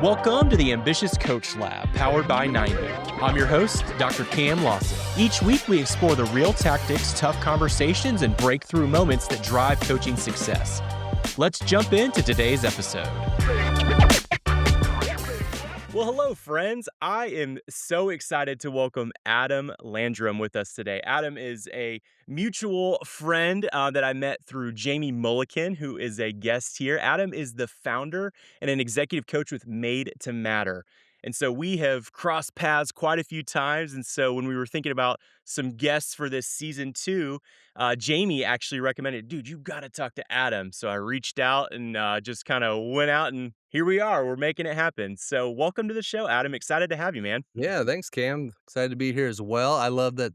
Welcome to the Ambitious Coach Lab, powered by 90. I'm your host, Dr. Cam Lawson. Each week, we explore the real tactics, tough conversations, and breakthrough moments that drive coaching success. Let's jump into today's episode. Well, hello, friends. I am so excited to welcome Adam Landrum with us today. Adam is a mutual friend that I met through Jamie Mulliken, who is a guest here. Adam is the founder and an executive coach with Made to Matter. And so we have crossed paths quite a few times. And so when we were thinking about some guests for this season 2, Jamie actually recommended, dude, you got to talk to Adam. So I reached out and just kind of went out, and here we are. We're making it happen. So welcome to the show, Adam. Excited to have you, man. Yeah, thanks, Cam. Excited to be here as well. I love that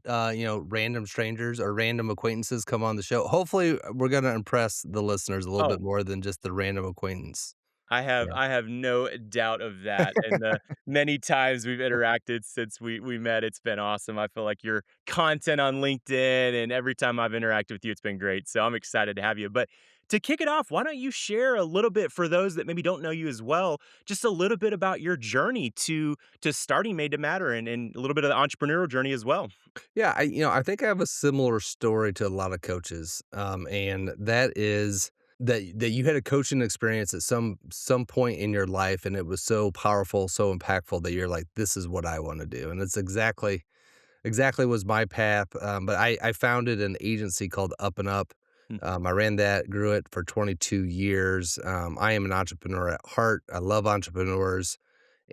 random strangers or random acquaintances come on the show. Hopefully, we're gonna impress the listeners a little bit Oh, more than just the random acquaintance. I have Yeah. I have no doubt of that. And the many times we've interacted since we met, it's been awesome. I feel like your content on LinkedIn, and every time I've interacted with you, it's been great. So I'm excited to have you. But to kick it off, why don't you share a little bit for those that maybe don't know you as well, just a little bit about your journey to starting Made to Matter, and a little bit of the entrepreneurial journey as well. Yeah, I think I have a similar story to a lot of coaches, and that is that you had a coaching experience at some point in your life, and it was so powerful, so impactful that you're like, "This is what I wanna do," and it's exactly was my path, but I founded an agency called Up and Up. Hmm. I ran that, grew it for 22 years. I am an entrepreneur at heart. I love entrepreneurs,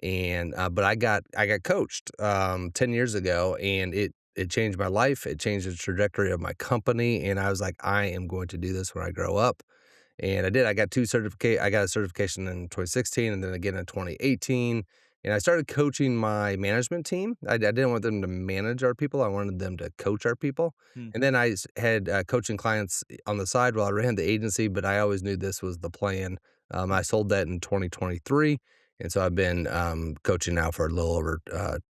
and but I got coached 10 years ago, and it changed my life. It changed the trajectory of my company, and I was like, I am going to do this when I grow up. And I did. I got a certification in 2016 and then again in 2018. And I started coaching my management team. I didn't want them to manage our people. I wanted them to coach our people. Hmm. And then had coaching clients on the side while I ran the agency, but I always knew this was the plan. I sold that in 2023. And so I've been coaching now for a little over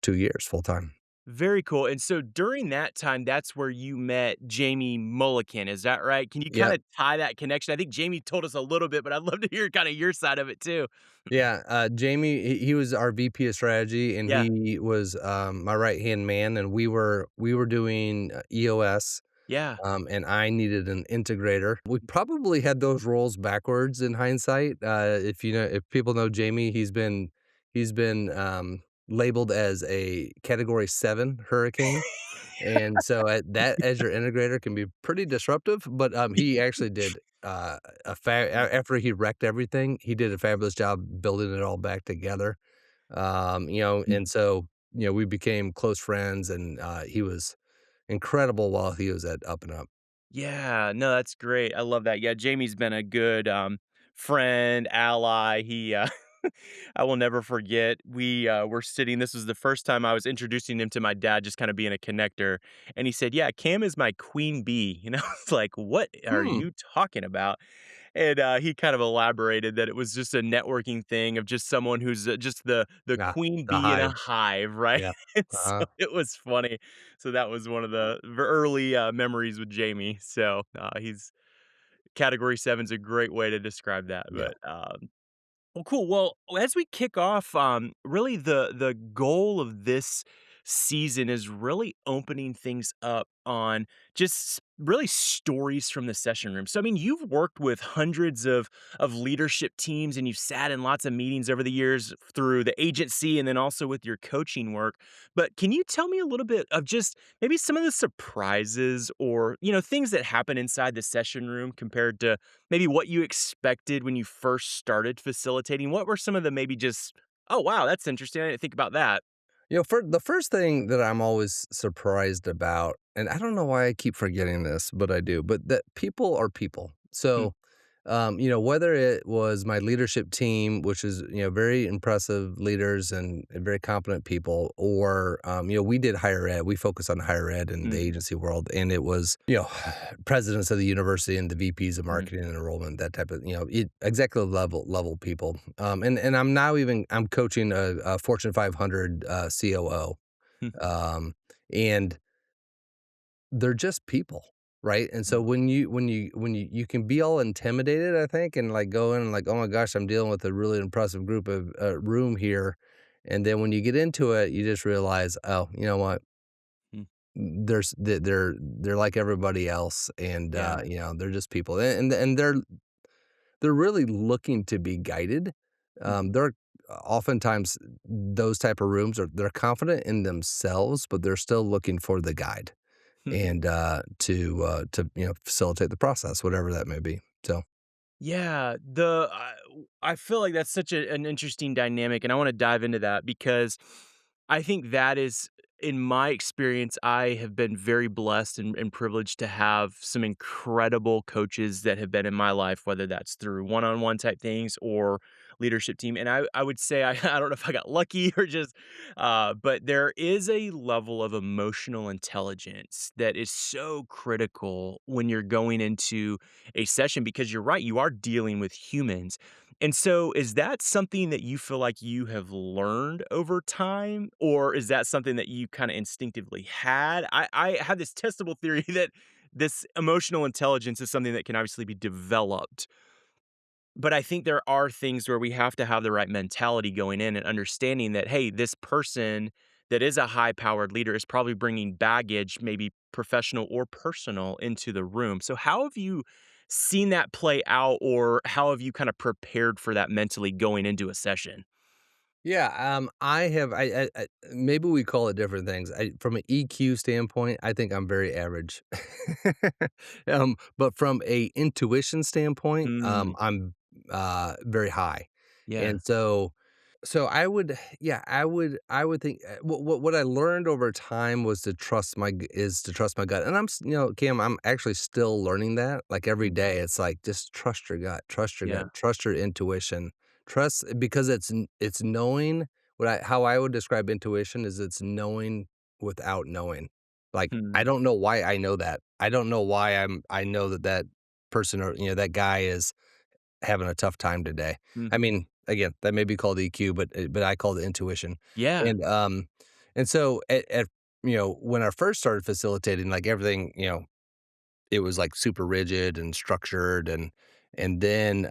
2 years full time. Very cool. And so during that time, that's where you met Jamie Mulliken. Is that right? Can you kind Yep. of tie that connection? I think Jamie told us a little bit, but I'd love to hear kind of your side of it too. Yeah, Jamie, he was our VP of strategy, and Yeah. he was, my right-hand man, and we were doing, EOS, Yeah. and I needed an integrator. We probably had those roles backwards in hindsight. If people know Jamie, he's been labeled as a Category 7 hurricane. And so, that as your integrator can be pretty disruptive, but, he actually did, after he wrecked everything, he did a fabulous job building it all back together, and so, we became close friends, and, he was incredible while he was at Up and Up. Yeah, no, that's great. I love that. Yeah, Jamie's been a good friend, ally. He I will never forget. We were sitting, this was the first time I was introducing him to my dad, just kind of being a connector. And he said, "Yeah, Cam is my queen bee." And I was like, "What are Hmm. you talking about?" And he kind of elaborated that it was just a networking thing of just someone who's just the Yeah, queen the bee in a hive. hive, right? Yeah. And Uh-huh. so it was funny. So that was one of the early memories with Jamie. So he's category 7's a great way to describe that. Yeah. But well, cool. Well, as we kick off, really the goal of this season is really opening things up on just really stories from the session room. So, I mean, you've worked with hundreds of leadership teams, and you've sat in lots of meetings over the years through the agency, and then also with your coaching work. But can you tell me a little bit of just maybe some of the surprises, or things that happen inside the session room compared to maybe what you expected when you first started facilitating? What were some of the maybe just, "Oh, wow, that's interesting. I didn't think about that." For the first thing that I'm always surprised about, and I don't know why I keep forgetting this, but I do, but that people are people. Hmm. So, whether it was my leadership team, which is, very impressive leaders and very competent people, or, we did higher ed. We focus on higher ed in the Mm, agency world. And it was, presidents of the university and the VPs of mhm. marketing and enrollment, that type of, executive level people. And I'm coaching a Fortune 500 COO. Hmm. Um, and they're just people. right? And so Mm. when you can be all intimidated, I think, and, like, go in and like, "Oh my gosh, I'm dealing with a really impressive group of room here." And then when you get into it, you just realize, "Oh, you know what? Mm. They're like everybody else, and, Yeah. they're just people." And they're really looking to be guided. Mhm. They're oftentimes those type of rooms are they're confident in themselves, but they're still looking for the guide and, to, facilitate the process, whatever that may be. So, Yeah, I feel like that's such an interesting dynamic, and I want to dive into that because I think that is, in my experience, I have been very blessed and privileged to have some incredible coaches that have been in my life, whether that's through one-on-one type things or leadership team. And I would say I don't know if I got lucky or just, but there is a level of emotional intelligence that is so critical when you're going into a session because you're right, you are dealing with humans. And so is that something that you feel like you have learned over time, or is that something that you kind of instinctively had? I have this testable theory that this emotional intelligence is something that can obviously be developed, but I think there are things where we have to have the right mentality going in and understanding that, hey, this person that is a high powered leader is probably bringing baggage, maybe professional or personal, into the room. So, how have you seen that play out, or how have you kind of prepared for that mentally going into a session? yeah, I have I maybe we call it different things. From an EQ standpoint, I think I'm very average. But from a intuition standpoint, Mm, I'm, very high. yeah. And so I would yeah, I would think, what I learned over time was to trust my gut, and Cam, I'm actually still learning that, like, every Mm, day, it's like, just trust your gut, yeah. trust your intuition, trust because it's knowing how I would describe intuition is it's knowing without knowing. Like, I Hmm. don't know why I know that. I don't know why I know that that person or, that guy is having a tough time today. I Hmm. mean, again, that may be called EQ, but I call it intuition. Yeah. And, so when I first started facilitating, like, everything, it was, like, super rigid and structured, and then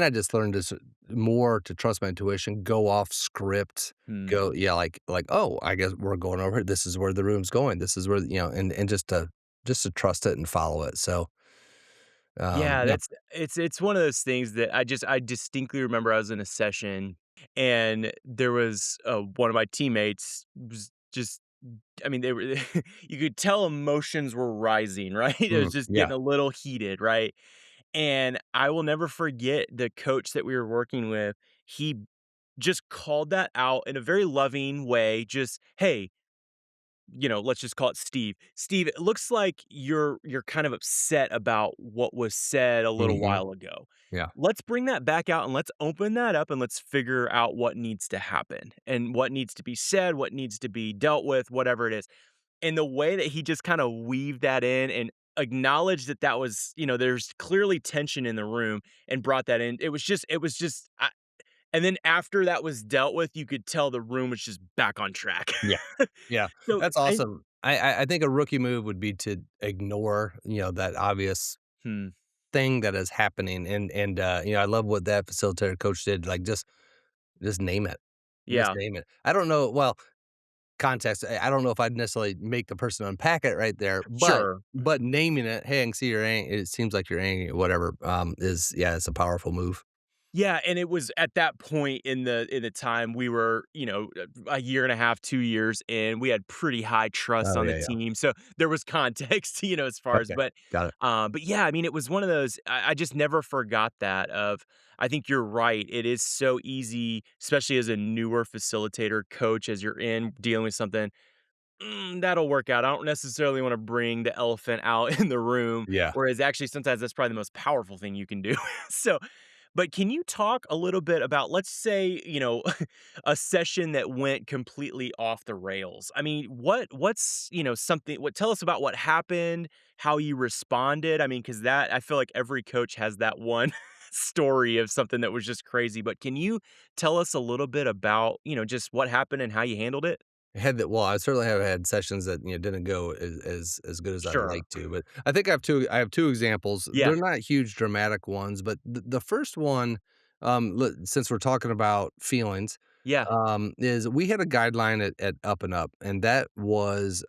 I just learned more to trust my intuition, go off script, Hmm. go yeah, like, "Oh, I guess we're going over here. This is where the room's going. This is where," and just to trust it and follow it. So, Yeah, yeah. it's one of those things that I distinctly remember I was in a session and there was, one of my teammates was just I mean, they were you could tell emotions were rising, right? It was just Yeah. getting a little heated, right? And I will never forget the coach that we were working with, he just called that out in a very loving way, just, "Hey, let's just call it Steve. Steve, it looks like you're kind of upset about what was said a little Mhm. while ago. Yeah. Let's bring that back out and let's open that up and let's figure out what needs to happen and what needs to be said, what needs to be dealt with, whatever it is." And the way that he just kind of weaved that in and acknowledged that that was, there's clearly tension in the room and brought that in. And then after that was dealt with, you could tell the room was just back on track. Yeah. Yeah. so That's I, awesome. I think a rookie move would be to ignore, that obvious hmm. thing that is happening, and I love what that facilitator coach did, like, just name it. Just Yeah, name it. I don't know well, context, I don't know if I'd necessarily make the person unpack it right there, but sure. naming it, "Hey, I can see you're it seems like you're angry," whatever, is yeah, it's a powerful move. Yeah, and it was at that point in the time we were, a year and a half, 2 years in, we had pretty high trust Oh, on the yeah, yeah. team, so there was context, as far as Okay. but, Got it. but yeah, I mean, it was one of those I just never forgot that of I think you're right, it is so easy, especially as a newer facilitator, coach, as you're in dealing with something, that'll work out. I don't necessarily wanna bring the elephant out in the room, Yeah. whereas actually sometimes that's probably the most powerful thing you can do. So but can you talk a little bit about, let's say, a session that went completely off the rails? I mean, what's, something what tell us about what happened, how you responded. I mean, because that I feel like every coach has that one story of something that was just crazy. But can you tell us a little bit about, just what happened and how you handled it? Had that well, I certainly have had sessions that, didn't go as good as I'd Sure. like to, but I think I have 2 examples. Yeah. They're not huge dramatic ones, but the first one, since we're talking about feelings, Yeah. is we had a guideline at Up and Up, and that was,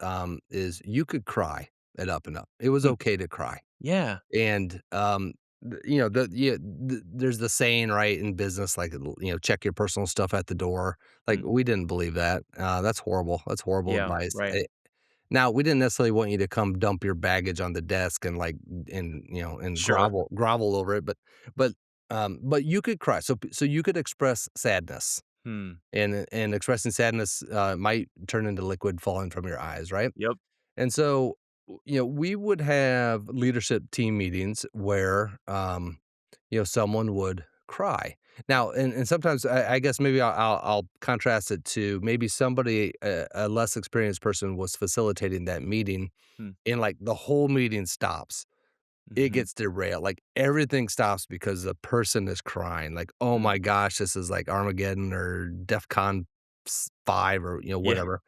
is you could cry at Up and Up. It was Hmm. okay to cry. Yeah. And, there's the saying, right, in business, like, "Check your personal stuff at the door." Like, Hmm. we didn't believe that. That's horrible. That's horrible Yeah. advice. Right. Now, we didn't necessarily want you to come dump your baggage on the desk and, like, and Sure. grovel over it, but, but you could cry. So you could express sadness, Hmm. and expressing sadness, might turn into liquid falling from your eyes, right? Yep. And so, we would have leadership team meetings where, someone would cry. Now, and sometimes I guess maybe I'll contrast it to maybe somebody, a less experienced person was facilitating that meeting, Hmm. and like the whole meeting stops. It Mhm. gets derailed. Like everything stops because the person is crying. Like, oh Hmm. my gosh, this is like Armageddon or DEFCON 5 or Yeah. whatever.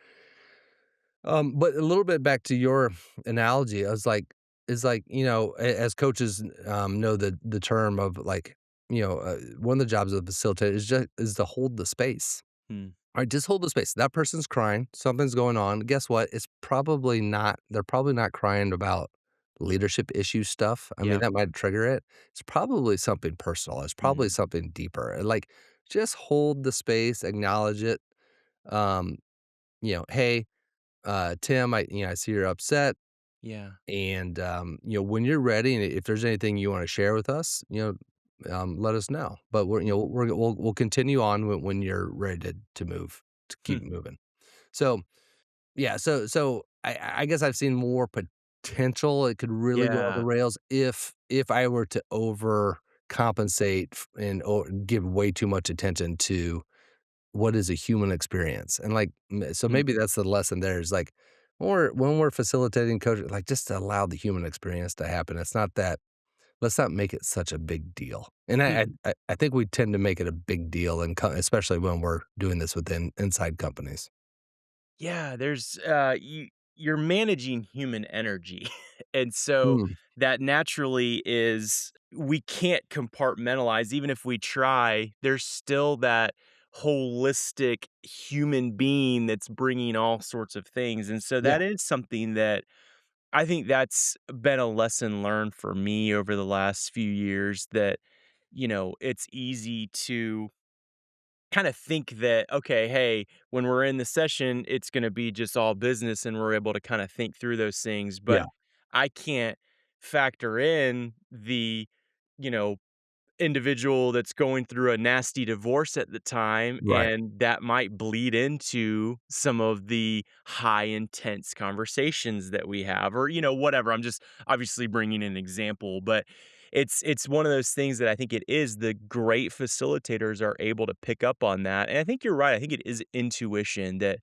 But a little bit back to your analogy, I was like is like, as coaches, know the term of like, one of the jobs of a facilitator is to hold the space. Hmm. Alright, just hold the space. That person's crying, something's going on. Guess what? They're probably not crying about leadership issue stuff. I mean, Yeah. that might trigger it. It's probably something personal. It's probably Hmm. something deeper. And like, just hold the space, acknowledge it. Um, "Hey, Tim, I see you're upset, Yeah. and, when you're ready, and if there's anything you wanna share with us, let us know. But Hmm. we'll continue on when you're ready to move, to keep Hmm. moving." So, yeah, so I guess I've seen more potential. It could really go off the Yeah. rails if I were to overcompensate and give way too much attention to what is a human experience? And, like, so Hmm. maybe that's the lesson there is, like, when we're facilitating coaching, like, just allow the human experience to happen. It's not that let's not make it such a big deal. And I Hmm. I I I think we tend to make it a big deal and especially when we're doing this within inside companies. Yeah, you're managing human energy. And so Mm, that naturally is we can't compartmentalize even if we try, there's still that holistic human being that's bringing all sorts of things. And so yeah, that is something that I think that's been a lesson learned for me over the last few years that, it's easy to kind of think that, okay, hey, when we're in the session, it's going to be just all business and we're able to kind of think through those things. But yeah, I can't factor in the, you know, individual that's going through a nasty divorce at the time, right. and that might bleed into some of the high intense conversations that we have or, whatever. I'm just obviously bringing an example, but it's one of those things that I think it is the great facilitators are able to pick up on that. And I think you're right. I think it is intuition that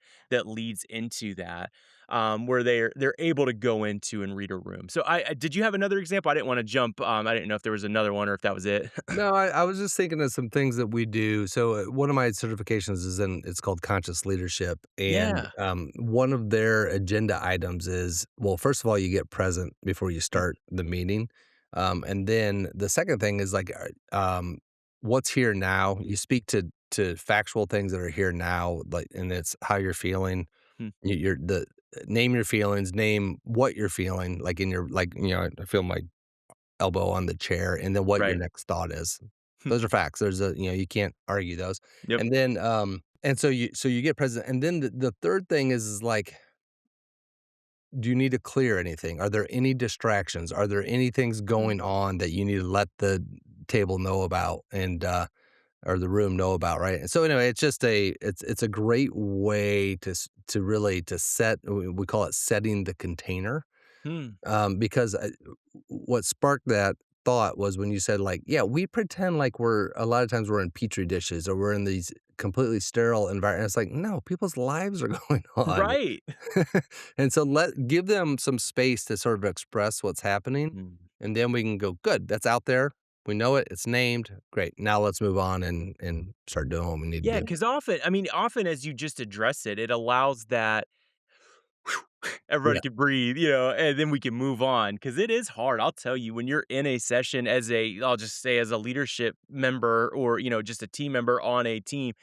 leads into that. Where they're able to go into and read a room. So I did you have another example? I didn't want to jump. I didn't know if there was another one or if that was it. No, I was just thinking of some things that we do. So, one of my certifications it's called conscious leadership, and, Yeah. one of their agenda items is well, first of all, you get present before you Mm, start the meeting, and then the second thing is, like, what's here now. You speak to factual things that are here now, like, and it's how you're feeling. mm, You're the name your feelings, name what you're feeling, like, in your like, I feel my elbow on the chair, and then what your right. next thought is. Hmm, Those are facts. You can't argue those. yep. And then, and so you get present, and then the third thing is like, do you need to clear anything? Are there any distractions? Are there any things Mm, going on that you need to let the table know about and, or the room know about, right? And so anyway, it's a great way to really to set we call it setting the container. hmm, Because, what sparked that thought was when you said, like, "Yeah, we pretend like we're a lot of times we're in petri dishes or we're in these completely sterile environments." It's like, "No, people's lives are going on." right. And so give them some space to sort of express what's happening, Mm, and then we can go, "Good, that's out there. We know it, it's named, great, now let's move on and start doing what we need to Yeah, do. because often as you just address it, it allows that everybody Yeah, can breathe, you know, and then we can move on because it is hard. I'll tell you, when you're in a session I'll just say as a leadership member or, just a team member on a team,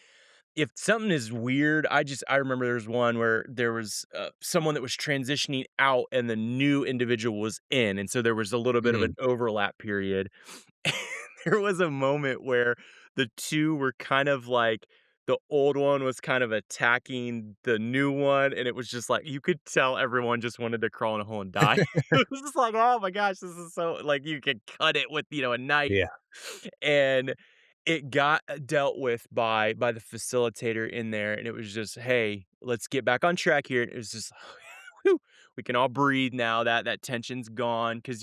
if something is weird, I remember there was one where there was, someone that was transitioning out and the new individual was in, and so there was a little bit of mm, an overlap period. There was a moment where the 2 were kind of like the old one was kind of attacking the new one, and it was just like you could tell everyone just wanted to crawl in a hole and die. It was just like, "Oh my gosh, this is so" like, you could cut it with, a knife. yeah. And it got, dealt with by the facilitator in there, and it was just, "Hey, let's get back on track here." And it was just, whew, we can all breathe now, that tension's gone because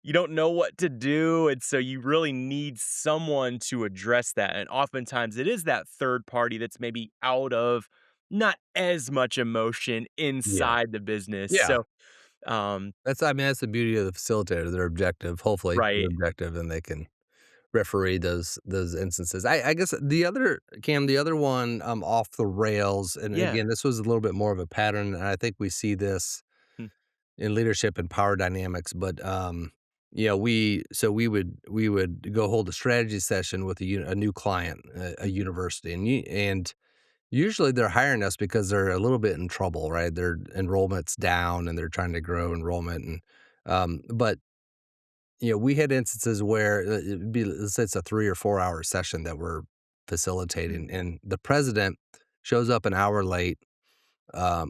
you don't know what to do, and so you really need someone to address that, and oftentimes it is that third party that's maybe out of not as much emotion Yeah, inside the business, yeah. so, um I mean, that's the beauty of the facilitator, they're objective, hopefully, they're right. objective and they can referee those instances. I guess the other one, off the rails, and Yeah. again, this was a little bit more of a pattern, and I think we see this Hmm, in leadership and power dynamics, but, we would go hold a strategy session with a new client, a mhm, university, and usually they're hiring us because they're a little bit in trouble, right? Their enrollment's down and they're trying to grow enrollment but we had instances where it'd be, let's say it's a 3 or 4-hour session that we're mm, facilitating, and the president shows up an hour late,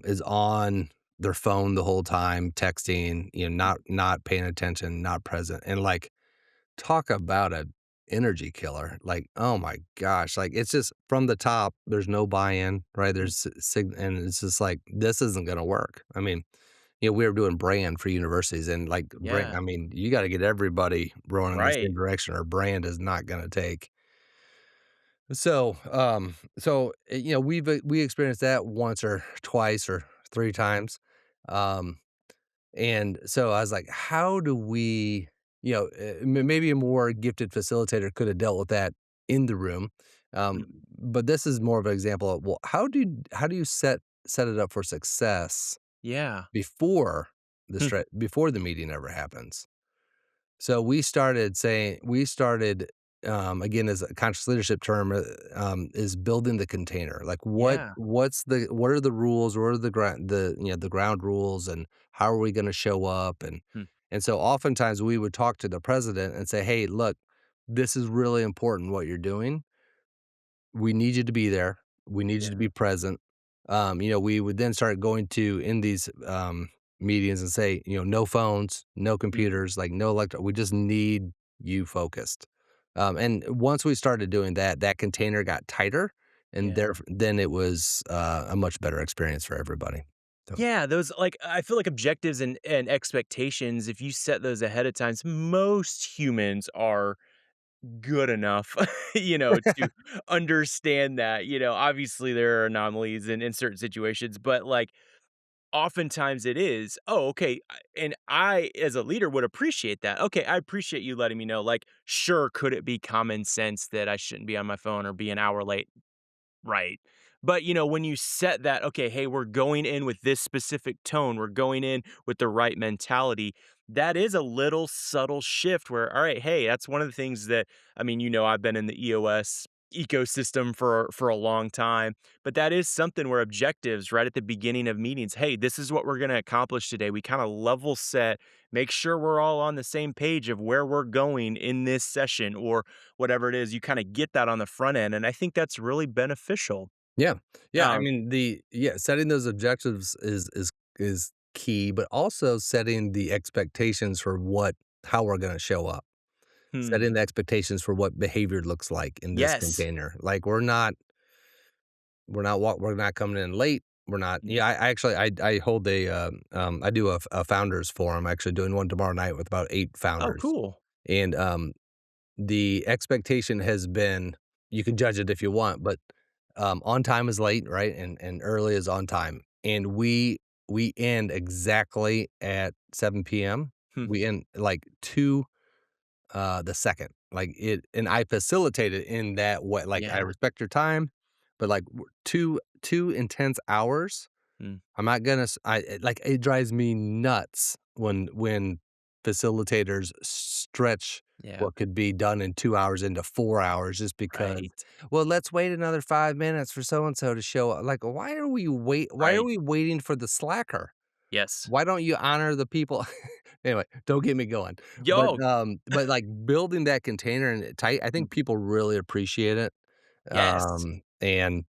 is on their phone the whole time, texting, mm, not paying attention, not present, and, like, talk about a energy killer, like, oh my gosh, like, it's just from the top, there's no buy-in, right? mm, There's and it's just like, this isn't gonna work. I mean, we were doing brand for universities and, like, brand yeah, I mean, you gotta get everybody rowing in the same right. direction or brand is not gonna take. We experienced that once or twice or 3 times, um, and so I was like, "How do we" maybe a more gifted facilitator could have dealt with that in the room, Mm, but this is more of an example of, well, how do you set it up for success yeah. before Hmm, before the meeting ever happens? So we started, again, as a conscious leadership term, is building the container. Like yeah. what are the rules? What are the ground rules, and how are we going to show up? Hmm, And so oftentimes we would talk to the president and say, hey, look, this is really important what you're doing. We need you to be there. We need you to yeah. be present. We would then start going to in these meetings and say, no phones, no Mm, computers, like no electric. We just need you focused. And once we started doing that, that container got tighter, and yeah. then it was a much better experience for everybody. So Yeah, those I feel like objectives and expectations, if you set those ahead of times, most humans are good enough, to understand that, obviously there are anomalies in certain situations, but like oftentimes it is, oh, okay. And I, as a leader, would appreciate that. Okay, I appreciate you letting me know. Like, sure, could it be common sense that I shouldn't be on my phone or be an hour late? Right. But, when you set that, okay, hey, we're going in with this specific tone, we're going in with the right mentality, that is a little subtle shift where, all right, hey, that's one of the things that, I've been in the EOS ecosystem for a long time, but that is something where objectives right at the beginning of meetings, hey, this is what we're going to accomplish today. We kind of level set, make sure we're all on the same page of where we're going in this session or whatever it is, you kinda get that on the front end, and I think that's really beneficial. yeah, yeah. I Um mean, setting those objectives is key, but also setting the expectations for how we're going to show up. hmm, Setting the expectations for what behavior looks like in this yes. container. Like, we're not coming in late. We're not Mm. yeah, I actually I hold I do a founders forum, actually doing one tomorrow night with about 8 Oh, founders. cool. And, the expectation has been you can judge it if you want, but, on time is late, right? And early is on time. And we end exactly at 7 PM. Hmm, We end, like, 2 the second. Like, and I facilitate it in that way, like, I Yeah. respect your time, but, like, 2 intense hours, Mm. I'm not gonna s like, it drives me nuts when facilitators stretch Yeah. what could be done in 2 hours into 4 hours just because, Right. "Well, let's wait another 5 minutes for so and so to show up." Like, why are Right. we waiting for the slacker? Yes. Why don't you honor the people? Anyway, don't get me going. Yo, But, like, building that container and tight, I mm, think people really appreciate it, yes. and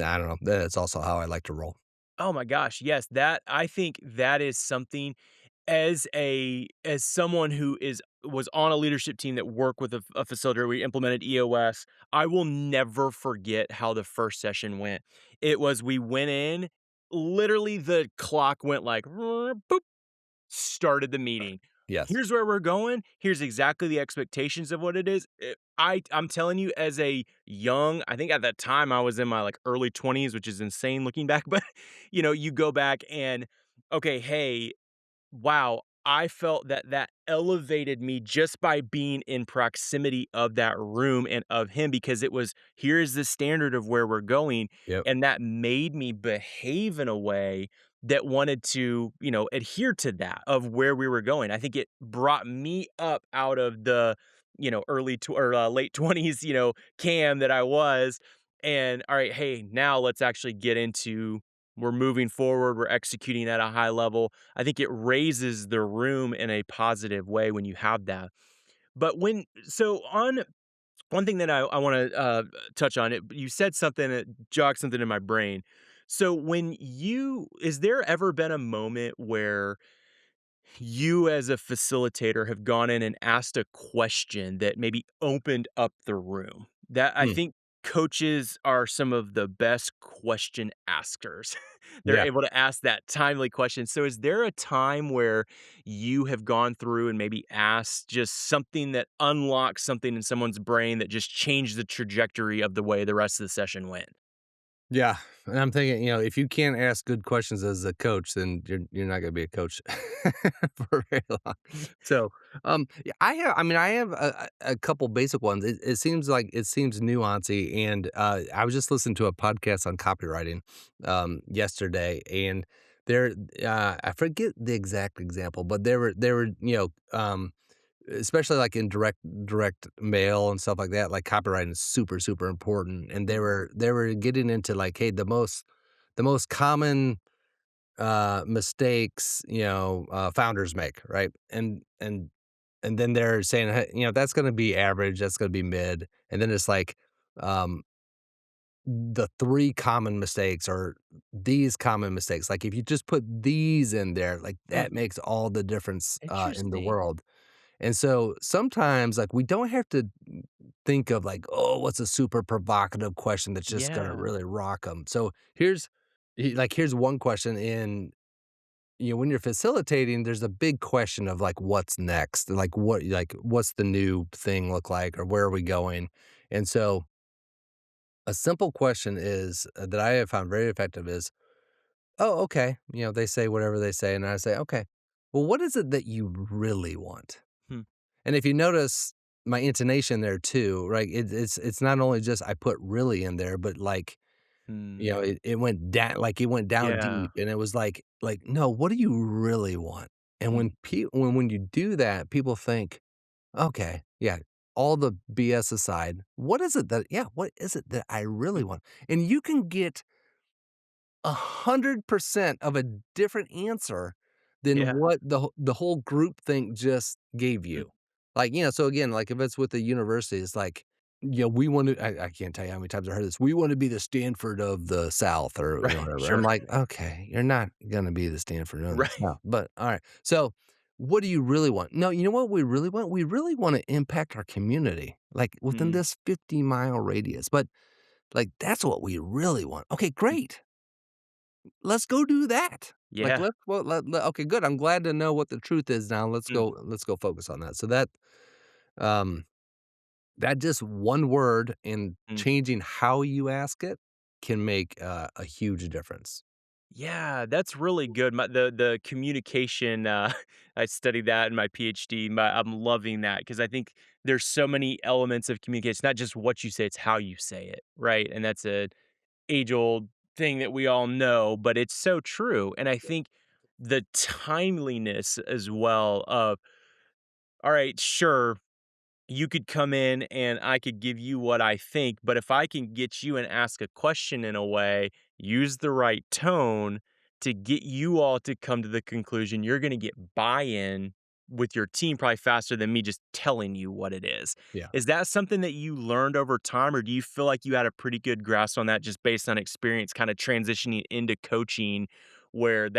I don't know, that's also how I like to roll. Oh my gosh, yes, that I think that is something as someone who was on a leadership team that worked with a facilitator, we implemented EOS. I will never forget how the first session went. It was we went in, literally the clock went like boop, started the meeting. Yes. Here's where we're going. Here's exactly the expectations of what it is. I'm telling you, as a young, I think at that time I was in my like early 20s, which is insane looking back. But you go back and okay, hey, wow, I felt that that elevated me just by being in proximity of that room and of him because it was, "Here is the standard of where we're going," Yep. and that made me behave in a way that wanted to, adhere to that of where we were going. I think it brought me up out of the, early tw or, late 20s, Cam that I was, and, "All right, hey, now let's actually get into we're moving forward, we're executing at a high level." I think it raises the room in a positive way when you have that. But when so on one thing that I want to touch on it, you said something that jogged something in my brain. So is there ever been a moment where you as a facilitator have gone in and asked a question that maybe opened up the room? That I Hmm. think coaches are some of the best question askers. They're Yeah. able to ask that timely question. So is there a time where you have gone through and maybe asked just something that unlocks something in someone's brain that just changed the trajectory of the way the rest of the session went? Yeah, and I'm thinking, if you can't ask good questions as a coach, then you're not gonna be a coach for very long. So, yeah, I have a couple basic ones. It seems like it seems nuancy, and, I was just listening to a podcast on copywriting, yesterday, and there, I forget the exact example, but they were, especially, like, in direct mail and stuff like that, like, copywriting is super, super important, and Mm, they were getting into, like, hey, the most common, mistakes, founders make, right? And then they're saying, "Hey, that's gonna be average, that's gonna be mid," and then it's like, um, the 3 common mistakes are these common mistakes, like, if you just put these in there, like, mm, that makes all the difference, in the interesting. world. And so sometimes, like, we don't have to think of like, "Oh, what's a super provocative question that's just gonna Yeah. really rock them?" So here's one question in when you're facilitating, there's a big question of like, what's next? What's the new thing look like, or where are we going? And so a simple question is that I have found very effective is, "Oh, okay." They say whatever they say, and I say, "Okay, well, what is it that you really want?" Hmm, And if you notice my intonation there too, right? It's not only just I put really in there, but like, hmm. it went down Yeah. deep, and it was like, no, what do you really want? And Mm, when you do that, people think, okay, yeah, all the BS aside, what is it that I really mm, want? And you can get 100% of a different answer than yeah. what the whole group think just gave Mm, you. Like, so again, like if it's with the university, it's like, we want to, I can't tell you how many times I heard this. We want to be the Stanford of the South or, right, whatever. I'm sure. like, okay, you're not going to be the Stanford of the Right. South. But all right. So what do you really want? No, you know what we really want? We really want to impact our community, like within Mm, this 50-mile radius. But like, that's what we really want. Okay, mm, great. Let's go do that. Like, yeah. let's well, okay, good. I'm glad to know what the truth is now. Mm, Let's go focus on that. So um, that just one word in mm. changing how you ask it can make, a huge difference. Yeah, that's really good. The communication, I studied that in my PhD. I'm loving that because I think there's so many elements of communication, not just what you say, it's how you say it, right? And that's a age-old thing that we all know, but it's so true. And I think the timeliness as well of, all right, sure, you could come in and I could give you what I think, but if I can get you and ask a question in a way, use the right tone to get you all to come to the conclusion, you're going to get buy-in with your team probably faster than me just telling you what it is. Yeah. Is that something that you learned over time, or do you feel like you had a pretty good grasp on that just based on experience, kind of transitioning into coaching, where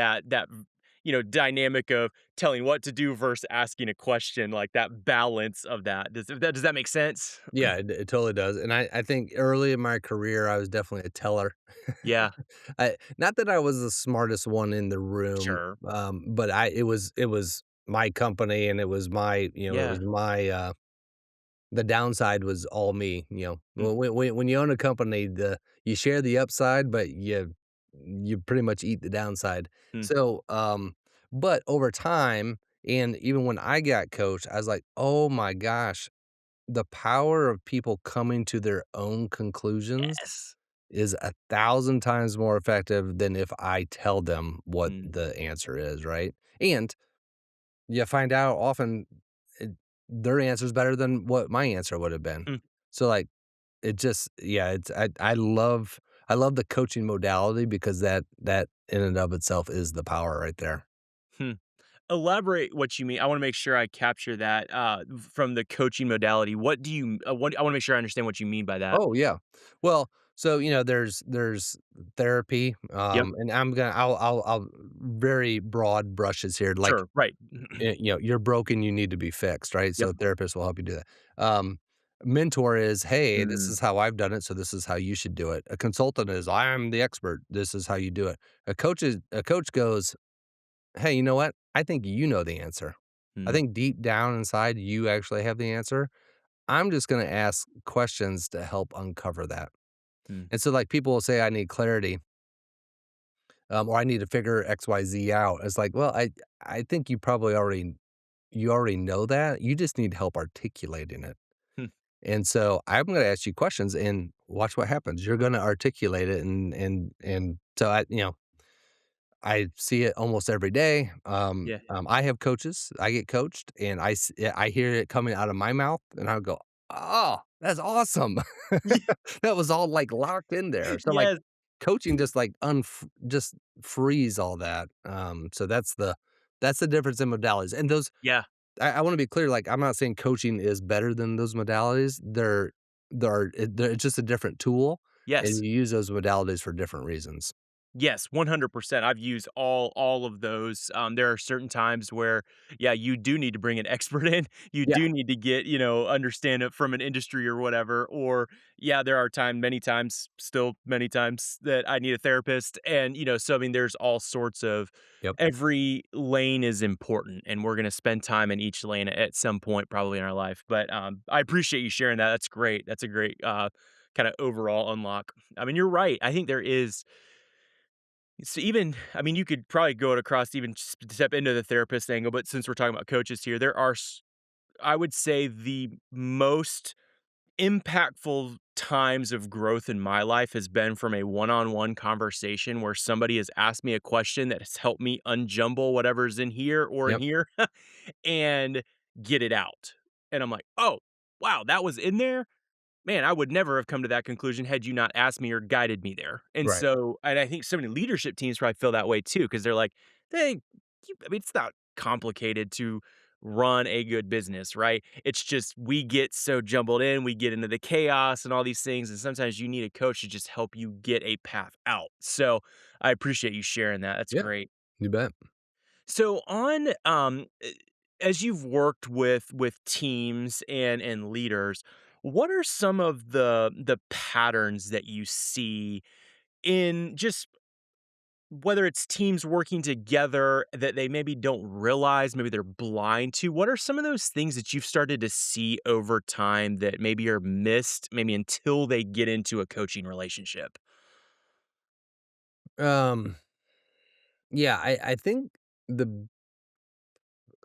dynamic of telling what to do versus asking a question, like that balance of that. Does that make sense? Yeah, it totally does, and I think early in my career, I was definitely a teller. Yeah, I not that I was the smartest one in the room, sure. but it was my company, and it was my it Yeah. was my, the downside was all me, Mm, When you own a company, you share the upside, but you pretty much eat the downside. mm. So, but over time, and even when I got coached, I was like, "Oh my gosh, the power of people coming to their own conclusions Yes. is 1,000 times more effective than if I tell them what Mm, the answer is," right? And you find out often it their answer is better than what my answer would have been. mm, So, like, it just yeah, I love the coaching modality because that in and of itself is the power right there. hmm. Elaborate what you mean. I wanna make sure I capture that, from the coaching modality. What I wanna make sure I understand what you mean by that. Oh, yeah. Well, so, there's therapy, Yep. and I'll very broad brushes here, like, Sure. Right. you're broken, you need to be fixed, right? Yep. So, therapist will help you do that. Mentor is, "Hey, this Mm, is how I've done it, so this is how you should do it." A consultant is, "I'm the expert, this is how you do it." A coach goes, "Hey, you know what? I think you know the answer. I mm, think deep down inside, you actually have the answer. I'm just gonna ask questions to help uncover that." mm, And so, like, people will say, "I need clarity," or "I need to figure XYZ out." It's like, well, I think you already know that, you just need help articulating it. hmm, And so, I'm gonna ask you questions and watch what happens. You're gonna articulate it and so I see it almost every day. yeah. I have coaches, I get coached, and I hear it coming out of my mouth, and I go, "Oh, that's awesome." That was all, like, locked in there. So, like, Yes. coaching just, like, just frees all that. So that's the difference in modalities, and those Yeah. I wanna be clear, like, I'm not saying coaching is better than those modalities. It's just a different tool, and Yes. you use those modalities for different reasons. Yes, 100%. I've used all of those. There are certain times where, yeah, you do need to bring an expert in. You Yeah, do need to get, understand it from an industry or whatever. Or, yeah, there are many times, still many times that I need a therapist. And, so I mean, there's all sorts of yep, every lane is important, and we're going to spend time in each lane at some point, probably in our life. But I appreciate you sharing that. That's great. That's a great kind of overall unlock. I mean, you're right. I think there is so even I mean, you could probably go it across even step into the therapist angle, but since we're talking about coaches here, there are I would say the most impactful times of growth in my life has been from a one-on-one conversation where somebody has asked me a question that has helped me unjumble whatever's in here or in yep, here and get it out. And I'm like, "Oh, wow, that was in there? Man, I would never have come to that conclusion had you not asked me or guided me there." right. And I think so many leadership teams probably feel that way too, because they're like, "Hey, I mean, it's not complicated to run a good business, right? It's just we get so jumbled in, we get into the chaos and all these things, and sometimes you need a coach to just help you get a path out." So I appreciate you sharing that. That's Yeah, great. you bet. So as you've worked with teams and leaders, what are some of the patterns that you see in just whether it's teams working together that they maybe don't realize, maybe they're blind to? What are some of those things that you've started to see over time that maybe are missed, maybe until they get into a coaching relationship? Um Yeah, I think the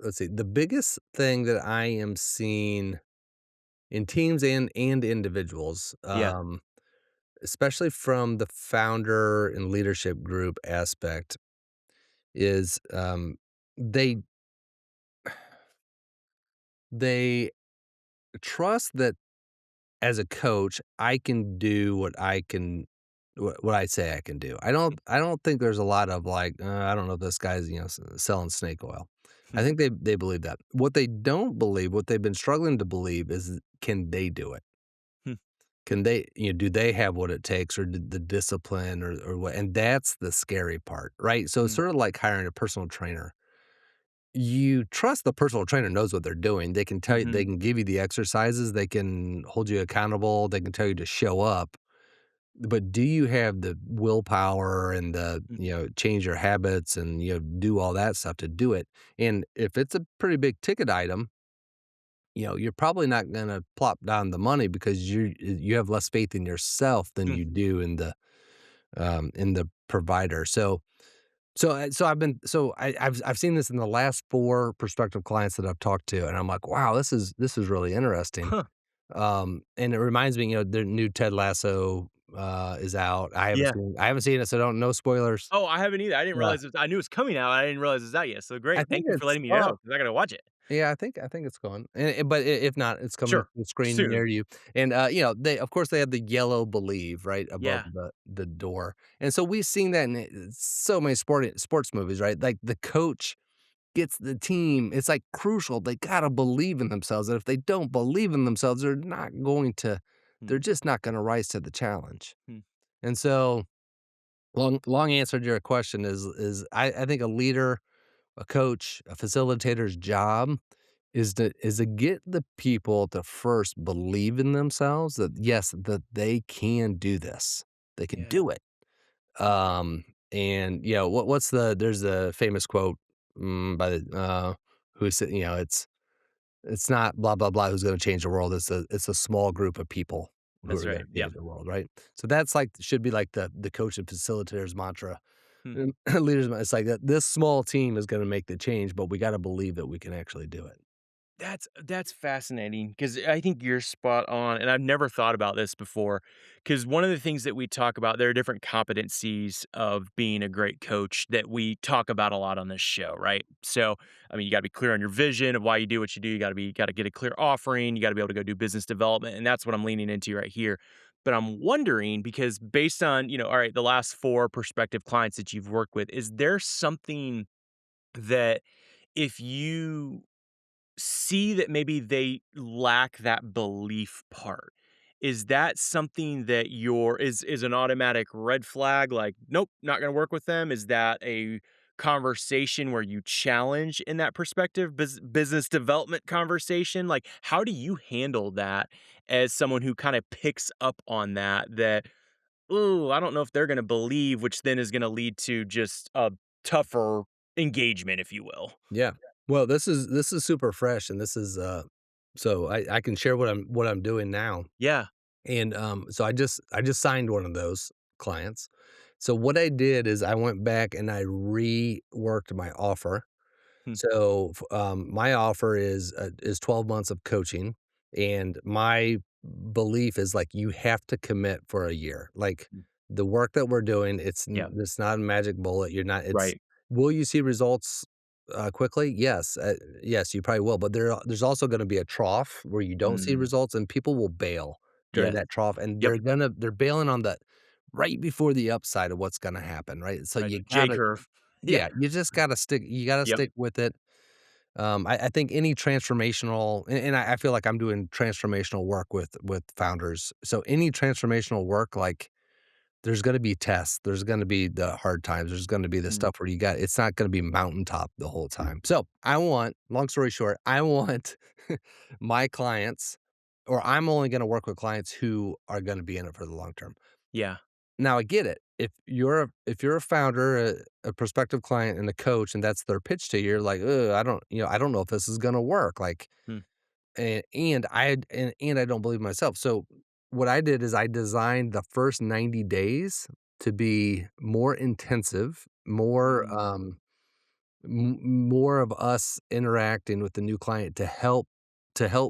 let's see, the biggest thing that I am seeing in teams and individuals, Yeah. especially from the founder and leadership group aspect, is they they trust that as a coach, I can do what I say I can do. I don't think there's a lot of like, I don't know if this guy's, selling snake oil. I think they believe that. What they don't believe, what they've been struggling to believe is can they do it? Can they, do they have what it takes or the discipline or what? And that's the scary part, right? So it's sort of like hiring a personal trainer. You trust the personal trainer knows what they're doing. They can tell you, they can give you the exercises, they can hold you accountable, they can tell you to show up. But do you have the willpower and the, change your habits and, do all that stuff to do it? And if it's a pretty big ticket item, you're probably not gonna plop down the money because you have less faith in yourself than you do in the provider. So I've seen this in the last 4 prospective clients that I've talked to, and I'm like, "Wow, this is really interesting." Huh. And it reminds me, the new Ted Lasso, is out. Yeah. I haven't seen it, so don't no spoilers. Oh, I haven't either. I didn't Yeah. realize I knew it was coming out. I didn't realize it's out yet. So I great. think Thank you for it's letting me know up. because I gotta watch it. Yeah, I think it's gone, but if not, it's coming Sure. to the screen Soon. near you, and, they of course, they have the yellow "Believe" right above Yeah. the door, and so we've seen that in, so many sports movies, right? Like, the coach gets the team it's, like, crucial, they gotta believe in themselves, and if they don't believe in themselves, they're Hmm. just not gonna rise to the challenge, Hmm. and so, long answer to your question is I think a leader, a coach, a facilitator's job is to get the people to first believe in themselves that, yes, that they can do this. They can Yeah. do it. And, there's a famous quote, by who said, it's not blah, blah, blah who's gonna change the world. It's a small group of people who That's are gonna right. Yeah. change the world, right? So that's like should be like the coach and facilitator's mantra. Hmm. Leaders, it's like that this small team is gonna make the change, but we gotta believe that we can actually do it. That's fascinating because I think you're spot on, and I've never thought about this before. Because one of the things that we talk about, there are different competencies of being a great coach that we talk about a lot on this show, right? So, I mean, you got to be clear on your vision of why you do what you do. You got to get a clear offering. You got to be able to go do business development, and that's what I'm leaning into right here. But I'm wondering because based on all right, the last 4 prospective clients that you've worked with, is there something that if you see that maybe they lack that belief part. Is that something that is an automatic red flag, like, "Nope, not gonna work with them"? Is that a conversation where you challenge in that perspective, business development conversation? Like, how do you handle that as someone who kinda picks up on that, "Ooh, I don't know if they're gonna believe," which then is gonna lead to just a tougher engagement, if you will? Yeah. Well, this is super fresh, and this is, so I can share what I'm doing now, Yeah. and, so I just signed one of those clients. So what I did is I went back and I reworked my offer. Hmm. So, my offer is 12 months of coaching, and my belief is, like, you have to commit for a year. Like, Mm. the work that we're doing, Yeah. it's not a magic bullet. You're not it's Right. will you see results, quickly? Yes, yes, you probably will, but there's also gonna be a trough where you don't see Mm. results, and people will bail during Yeah. that trough, and Yep. they're bailing on the right before the upside of what's gonna happen, right? So Right, you the J gotta curve. Yeah. yeah, you gotta Yep. stick with it. I think any transformational and I feel like I'm doing transformational work with founders. So any transformational work, like, there's gonna be tests, there's gonna be the hard times, there's gonna be the Mm. stuff where it's not gonna be mountaintop the whole time. So, long story short, I want my clients or I'm only gonna work with clients who are gonna be in it for the long term. Yeah. Now I get it. If you're a founder, a prospective client, and a coach, and that's their pitch to you, you're like, "Ugh, I don't know if this is gonna work." Like, Mm. and I don't believe myself. So what I did is I designed the first 90 days to be more intensive, more, Mm, more of us interacting with the new client to help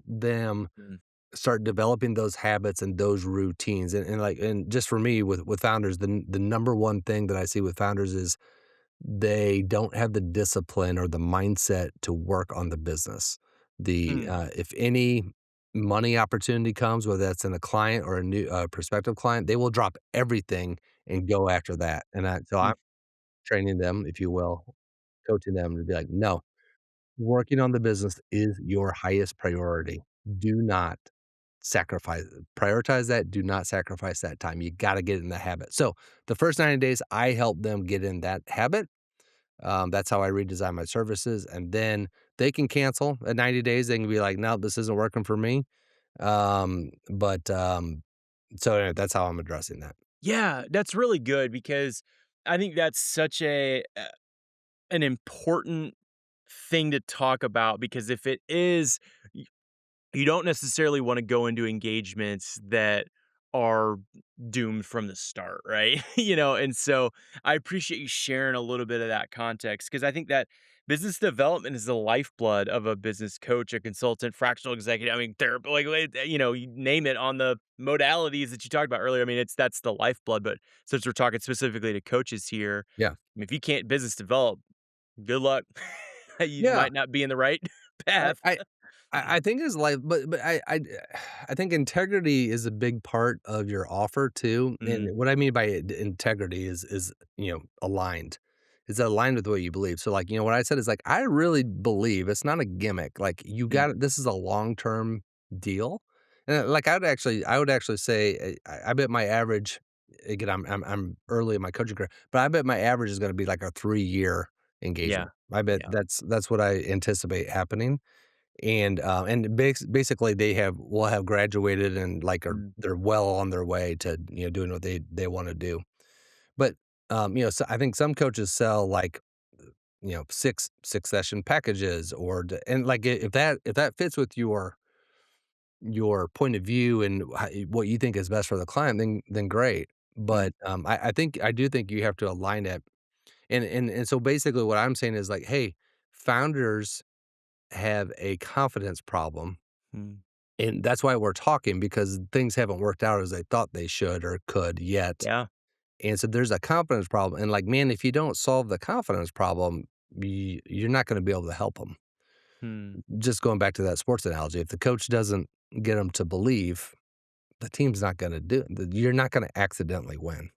them mm, start developing those habits and those routines, and like and just for me with founders, the number one thing that I see with founders is they don't have the discipline or the mindset to work on the business. mm, If any money opportunity comes, whether that's in a client or a new prospective client, they will drop everything and go after that. mm, I'm training them, if you will, coaching them to be like, no, working on the business is your highest priority. Do not sacrifice prioritize that, do not sacrifice that time. You gotta get in the habit. So, the first 90 days, I help them get in that habit. That's how I redesign my services, and then they can cancel at 90 days. They can be like, "No, this isn't working for me." But, so anyway, that's how I'm addressing that. yeah, that's really good because I think that's such an important thing to talk about because if it is you don't necessarily wanna go into engagements that are doomed from the start, right? And so I appreciate you sharing a little bit of that context because I think that business development is the lifeblood of a business coach, a consultant, fractional executive, I mean, you name it on the modalities that you talked about earlier. I mean, that's the lifeblood, but since we're talking specifically to coaches here, Yeah. if you can't business develop, good luck. You Yeah. might not be in the right I path. I I think it's like but I think integrity is a big part of your offer too, and Mm, what I mean by integrity is, aligned. Is aligned with what you believe. So, like, what I said is, like, I really believe it's not a gimmick, like, you mm, got this is a long-term deal, and, like, I would actually say, I bet my average again, I'm early in my coaching career, but I bet my average is gonna be like a 3-year yeah, engagement. I bet yeah, that's what I anticipate happening, and basically will have graduated and, like, mm, they're well on their way to, doing what they wanna do. But, so I think some coaches sell, like, 6 session packages or d and, like, if that fits with your point of view and what you think is best for the client, then great. mm, But, I do think you have to align it. And so basically what I'm saying is like, "Hey, founders have a confidence problem, mm, and that's why we're talking because things haven't worked out as they thought they should or could yet." yeah, And so there's a confidence problem, and, like, man, if you don't solve the confidence problem, you're not gonna be able to help them. mm, Just going back to that sports analogy, if the coach doesn't get them to believe, the team's not gonna do it. You're not gonna accidentally win.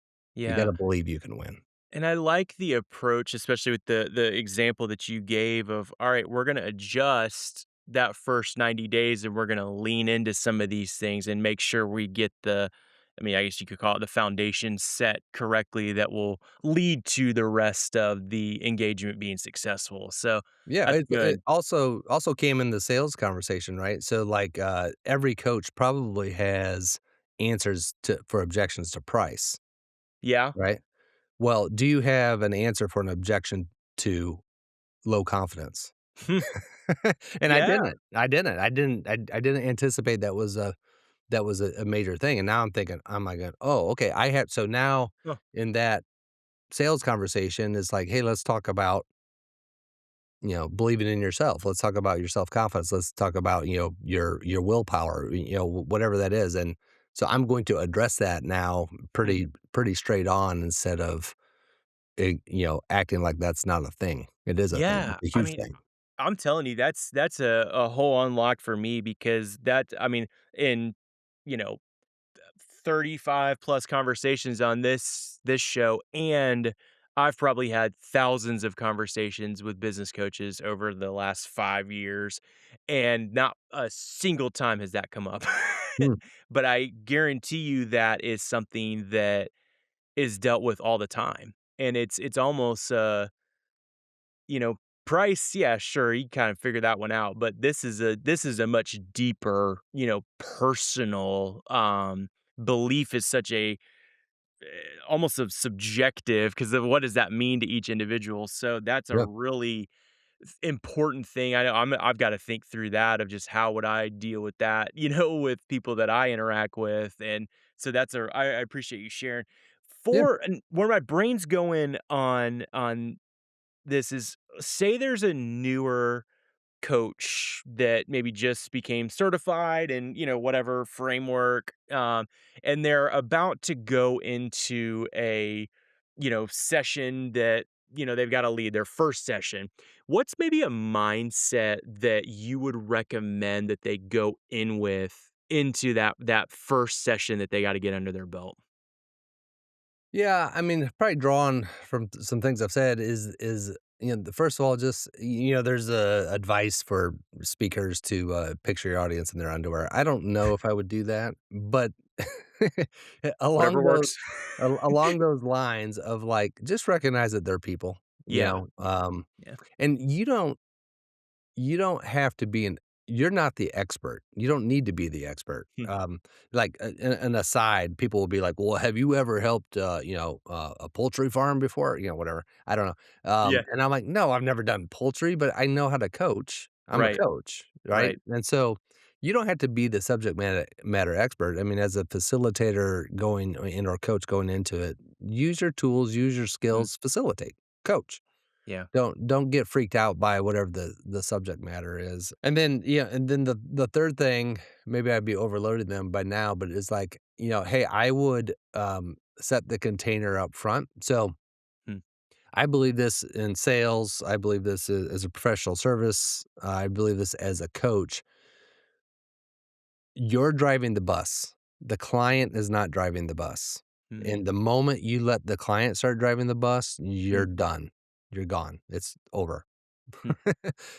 You yeah, gotta believe you can win. and I like the approach, especially with the example that you gave of, "Alright, we're gonna adjust that first 90 days, and we're gonna lean into some of these things and make sure we get I mean, I guess you could call it the foundation set correctly that will lead to the rest of the engagement being successful." So, Yeah, that's it good. also came in the sales conversation, right? So, like, every coach probably has answers to for objections to price, Yeah. right? Well, do you have an answer for an objection to low confidence? And I Yeah. didn't. I didn't. I didn't anticipate that was a major thing, and now I'm like, going, "Oh, okay, I had" so now Huh. in that sales conversation, it's like, "Hey, let's talk about, believing in yourself. Let's talk about your self-confidence. Let's talk about, your willpower, whatever that is." And so I'm going to address that now Mm. pretty straight on instead of, acting like that's not a thing. It is a thing. Yeah, It's a I huge mean, thing. I'm telling you, that's a whole unlock for me because I mean, in, you know, 35 plus conversations on this show, and I've probably had thousands of conversations with business coaches over the last 5 years, and not a single time has that come up. Mm, But I guarantee you that is something that is dealt with all the time, and it's almost, you know, price, yeah, sure, you kind of figure that one out, but this is a much deeper, personal, belief is such a, almost a subjective because of what does that mean to each individual, so that's a yeah. really important thing. I know I've gotta think through that of just how would I deal with that, with people that I interact with, and so I appreciate you sharing. Yeah. For and where my brain's going on this is, say there's a newer coach that maybe just became certified and whatever framework, and they're about to go into a session that they've got to lead their first session. What's maybe a mindset that you would recommend that they go in with into that first session that they got to get under their belt? Yeah, I mean, probably drawn from some things I've said is first of all, just there's a advice for speakers to picture your audience in their underwear. I don't know if I would do that, but Whatever along those works. along those lines of like just recognize that they're people, Yeah, yeah. and you don't have to be you're not the expert. You don't need to be the expert. Hmm. Like, an aside, people will be like, "Well, have you ever helped, a poultry farm before?" Whatever. I don't know. Yeah. And I'm like, "No, I've never done poultry, but I know how to coach. I'm a Right. coach, right?" Right. And so, you don't have to be the subject matter expert. I mean, as a facilitator going in or coach going into it, use your tools, use your Mm, skills, facilitate, coach. yeah. Don't get freaked out by whatever the subject matter is. And then, and then the third thing, maybe I'd be overloading them by now, but it's like, hey, I would, set the container up front. So, Mm, I believe this in sales, I believe this as a professional service, I believe this as a coach. You're driving the bus. The client is not driving the bus. mm, And the moment you let the client start driving the bus, mm, you're done. You're gone. It's over. mm,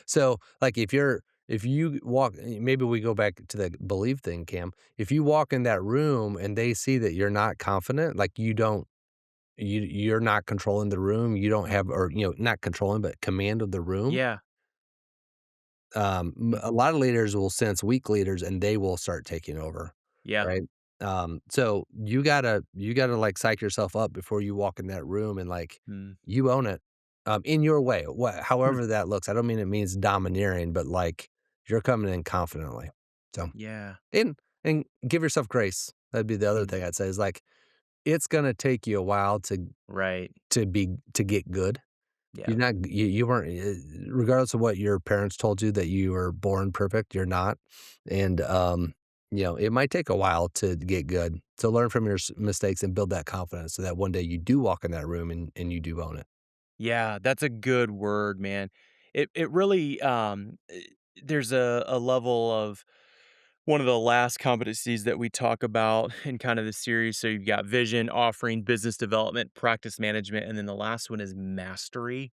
So, like, if you walk maybe we go back to the belief thing, Cam. If you walk in that room and they see that you're not confident, like, you're not controlling the room, you don't have or, not controlling, but command of the room, yeah. Mm, a lot of leaders will sense weak leaders and they will start taking over, yeah. right? So you gotta like psych yourself up before you walk in that room and like Mm, you own it, in your way, mm, however that looks. I don't mean it means domineering, but like you're coming in confidently. So yeah. and give yourself grace. That'd be the other Mm, thing I'd say is like it's gonna take you a while right. to get good. Yeah. You weren't regardless of what your parents told you that you were born perfect, you're not, and, it might take a while to get good. So learn from your mistakes and build that confidence so that one day you do walk in that room and you do own it. Yeah, that's a good word, man. It really, there's a level of one of the last competencies that we talk about in kind of the series. So you've got vision, offering, business development, practice management, and then the last one is mastery.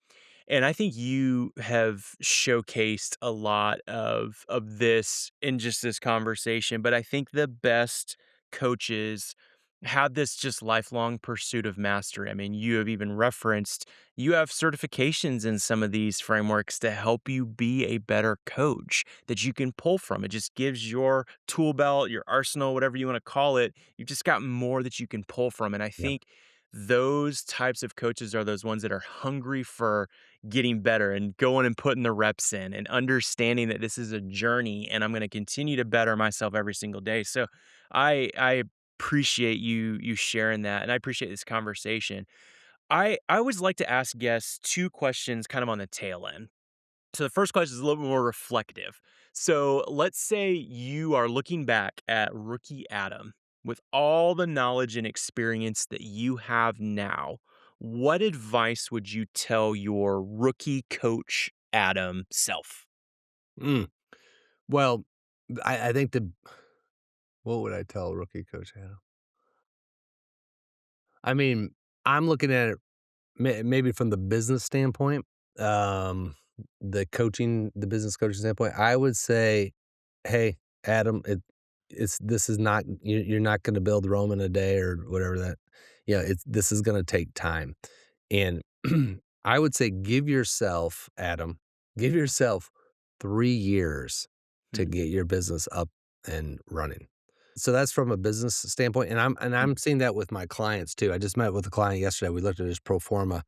And I think you have showcased a lot of this in just this conversation, but I think the best coaches have this just lifelong pursuit of mastery. I mean, you have even referenced you have certifications in some of these frameworks to help you be a better coach that you can pull from. It just gives your tool belt, your arsenal, whatever you want to call it. You've just got more that you can pull from. And I Yeah, think those types of coaches are those ones that are hungry for getting better and going and putting the reps in and understanding that this is a journey and I'm going to continue to better myself every single day. So I appreciate you sharing that, and I appreciate this conversation. I always like to ask guests two questions kind of on the tail end. So the first question is a little bit more reflective. So let's say you are looking back at rookie Adam with all the knowledge and experience that you have now. What advice would you tell your rookie coach Adam self? mm. Well, I think the what would I tell rookie coach Hannah? I mean, I'm looking at it maybe from the business standpoint, um, the business coaching standpoint, I would say, "Hey, Adam, this is not you're not gonna build Rome in a day or whatever that this is gonna take time." And I would say give yourself, Adam, give yourself 3 years to Hmm, get your business up and running. So that's from a business standpoint, and hmm. I'm seeing that with my clients too. I just met with a client yesterday. We looked at his pro forma.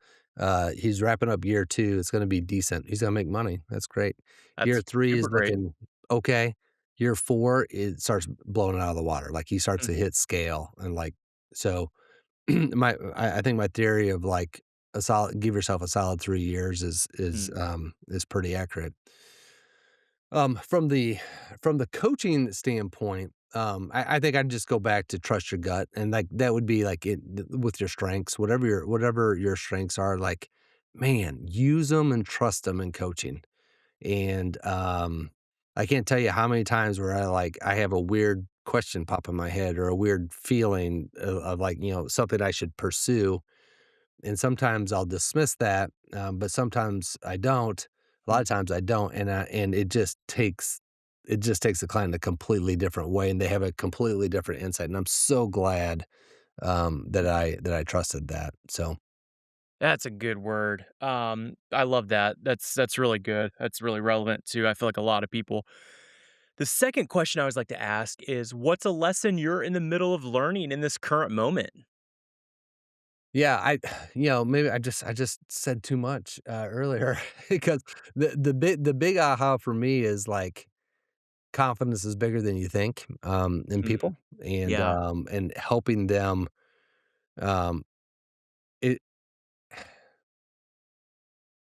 He's wrapping up year 2. It's gonna be decent. He's gonna make money. That's great. Year That's 3 super is great. looking okay. Year 4, it starts blowing it out of the water. Like, he starts Hmm, to hit scale and, like so I think my theory of like give yourself a solid 3 years Mm, is pretty accurate. From the coaching standpoint, I think I'd just go back to trust your gut, and like that would be like with your strengths, whatever your strengths are. Like, man, use them and trust them in coaching. And I can't tell you how many times where I have a weird question pop in my head or a weird feeling of like something I should pursue, and sometimes I'll dismiss that, but sometimes I don't. A lot mm, of times I don't, and it just takes the client a completely different way, and they have a completely different insight. And I'm so glad mm. that I trusted that. So That's a good word. I love that. That's really good. That's really relevant too. I feel like a lot of people. The second question I always like to ask is, what's a lesson you're in the middle of learning in this current moment? yeah, maybe I just said too much earlier because the big aha for me is like confidence is bigger than you think in Mm, people, and yeah. helping them. Um, it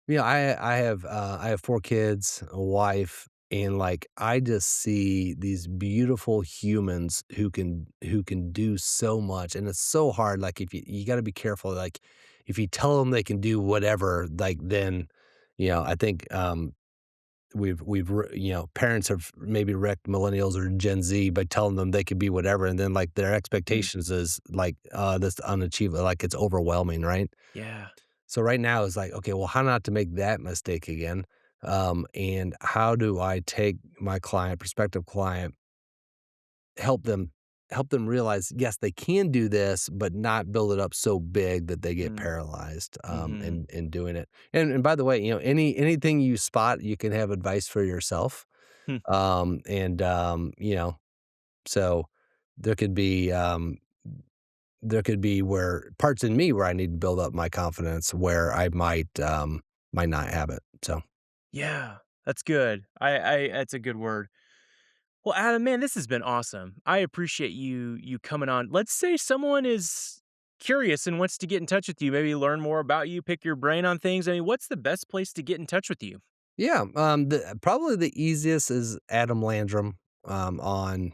I have 4 kids, a wife, and, like, I just see these beautiful humans who can do so much, and it's so hard, like, if you gotta be careful, like, if you tell them they can do whatever, like, then, I think, parents have maybe wrecked millennials or Gen Z by telling them they could be whatever, and then, like, their Mm, expectations is, like, this unachievable, like, it's overwhelming, right? yeah. So right now is like, okay, well, how not to make that mistake again? And how do I take my prospective client, help them help them realize, yes, they can do this, but not build it up so big that they get Mm, paralyzed mhm. in doing it. And by the way, anything you spot, you can have advice for yourself. Hmm. And so there could be there could be where parts in me where I need to build up my confidence where I might not have it, so Yeah, that's good. I that's a good word. Well, Adam, man, this has been awesome. I appreciate you coming on. Let's say someone is curious and wants to get in touch with you, maybe learn more about you, pick your brain on things. I mean, what's the best place to get in touch with you? yeah, probably the easiest is Adam Landrum, on,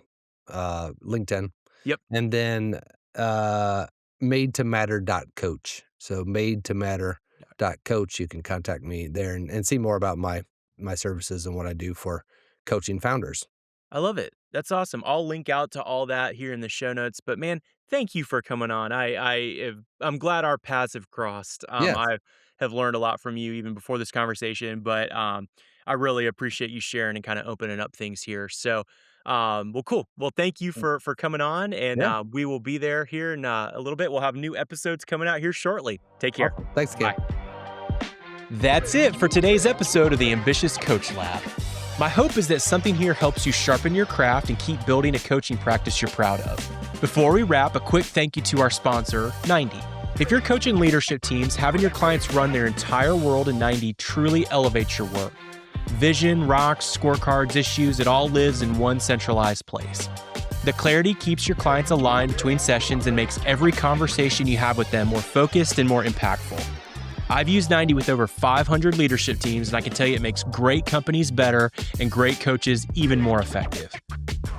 LinkedIn, Yep. and then, uh, made to matter coach. So made to matter coach. You can contact me there and see more about my services and what I do for coaching founders. I love it. That's awesome. I'll link out to all that here in the show notes. But man, thank you for coming on. I'm glad our paths have crossed. Yes. I have learned a lot from you even before this conversation, but I really appreciate you sharing and kind of opening up things here. So, well, cool. Well, thank you for coming on, and Yeah, we will be there here in a little bit. We'll have new episodes coming out here shortly. Take care. awesome. Thanks, Cam. Bye. That's it for today's episode of the Ambitious Coach Lab. My hope is that something here helps you sharpen your craft and keep building a coaching practice you're proud of. Before we wrap, a quick thank you to our sponsor, 90. If you're coaching leadership teams, having your clients run their entire world in 90 truly elevates your work. Vision, rocks, scorecards, issues, it all lives in one centralized place. The clarity keeps your clients aligned between sessions and makes every conversation you have with them more focused and more impactful. I've used 90 with over 500 leadership teams, and I can tell you it makes great companies better and great coaches even more effective.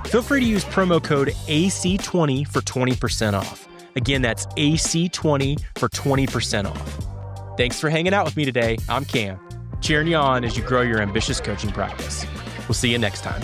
Feel free to use promo code AC20 for 20% off. Again, that's AC20 for 20% off. Thanks for hanging out with me today. I'm Cam, cheering you on as you grow your ambitious coaching practice. We'll see you next time.